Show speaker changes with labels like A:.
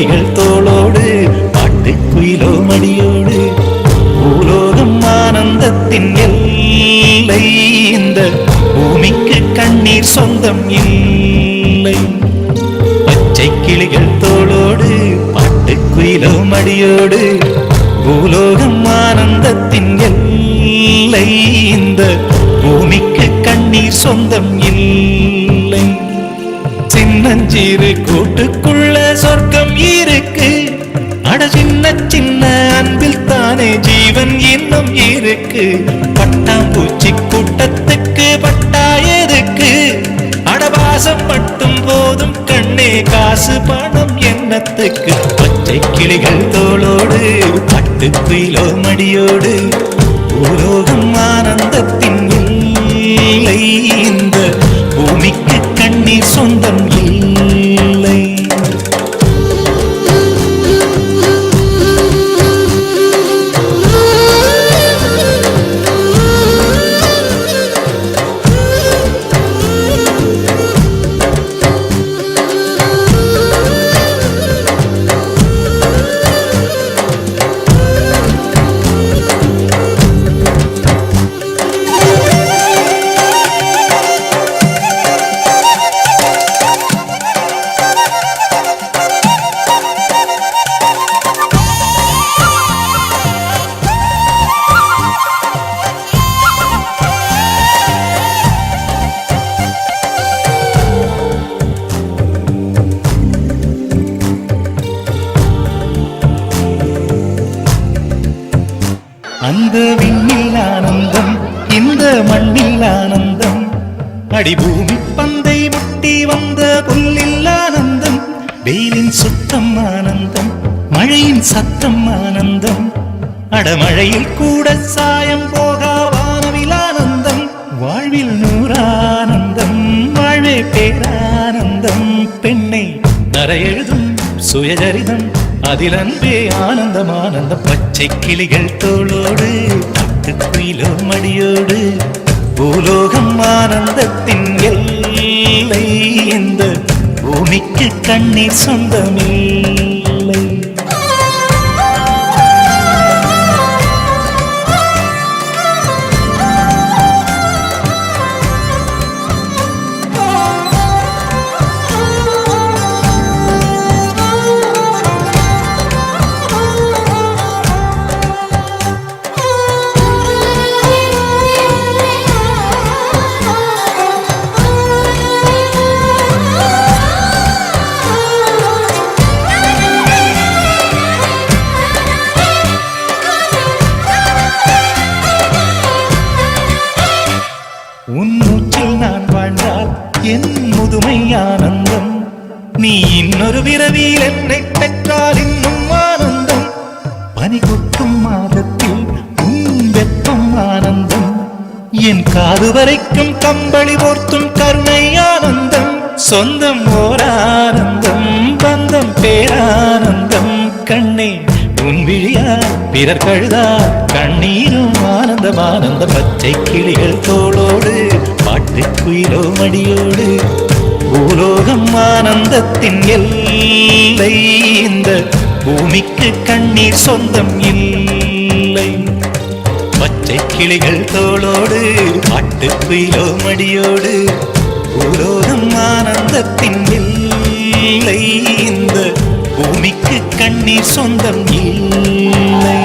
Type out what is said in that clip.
A: கிளிகள் தோளோடு பாட்டுக்குயிலோ மடியோடு பூலோகம் ஆனந்தத்தின் எல்லை இந்த பூமிக்கு கண்ணீர் சொந்தம் இல்லை பச்சை கிளிகள் தோளோடு பாட்டுக்குயிலோ மடியோடு பூலோகம் ஆனந்தத்தின் எல்லை இந்த பூமிக்கு கண்ணீர் சொந்தம் இல்லை சின்னஞ்சீரு கூட்டுக்குள்ள சொர்க்கம் இருக்கு அட சின்ன சின்ன அன்பில் தானே ஜீவன் இன்னும் இருக்கு பட்டாம்பூச்சி கூட்டத்துக்கு பட்டாயதுக்கு அடபாசம் மட்டும் போதும் கண்ணே காசு பணம் எண்ணத்துக்கு பச்சை கிளிகள் தோளோடு பட்டுக்குயிலோ மடியோடு பூலோகம் ஆனந்தத்தின் இல்லை இந்த பூமிக்கு கண்ணீர் சொந்தம் இல்லை அந்த விண்ணில் ஆனந்தம் இந்த மண்ணில் ஆனந்தம் அடிபூமி பந்தை முட்டி வந்த புல்லில் ஆனந்தம் வெயிலின் சுத்தம் ஆனந்தம் மழையின் சத்தம் ஆனந்தம் அடமழையில் கூட சாயம் போகா வானவில் ஆனந்தம் வாழ்வில் நூறானந்தம் வாழ்வே பேரானந்தம் பெண்ணை நரையெழுதும் சுயஜரிதம் அதில் அன்பே ஆனந்தம் ஆனந்தம் பச்சை கிளிகள் தோளோடு பட்டுக்குயிலோ மடியோடு பூலோகம் ஆனந்தத்தின் எல்லை இந்த பூமிக்கு கண்ணீர் சொந்தமில்லை உன் மூச்சில் நான் வாழ்ந்தால் என் முதுமை ஆனந்தம் நீ இன்னொரு விரவியில் என்னை பெற்றால் இன்னும் ஆனந்தம் பனி கொட்டும் மாதத்தில் உன் வெப்பம் ஆனந்தம் என் காது வரைக்கும் கம்பளி போர்த்தும் கருணை ஆனந்தம் சொந்தம் ஓர் ஆனந்தம் பந்தம் பேரானந்தம் கண்ணே உன் விழியா பிறர் கழுதா கண்ணீரும் ஆனந்தம் ஆனந்த பச்சை கிளிகள் தோளோடு பாட்டுக்குயிலோ மடியோடு பூலோகம் ஆனந்தத்தின் எல்லை இந்த பூமிக்கு கண்ணீர் சொந்தம் இல்லை பச்சை கிளிகள் தோளோடு பாட்டுக்குயிலோ மடியோடு பூலோகம் ஆனந்தத்தின் எல்லை இந்த பூமிக்கு கண்ணீர் சொந்தம் இல்லை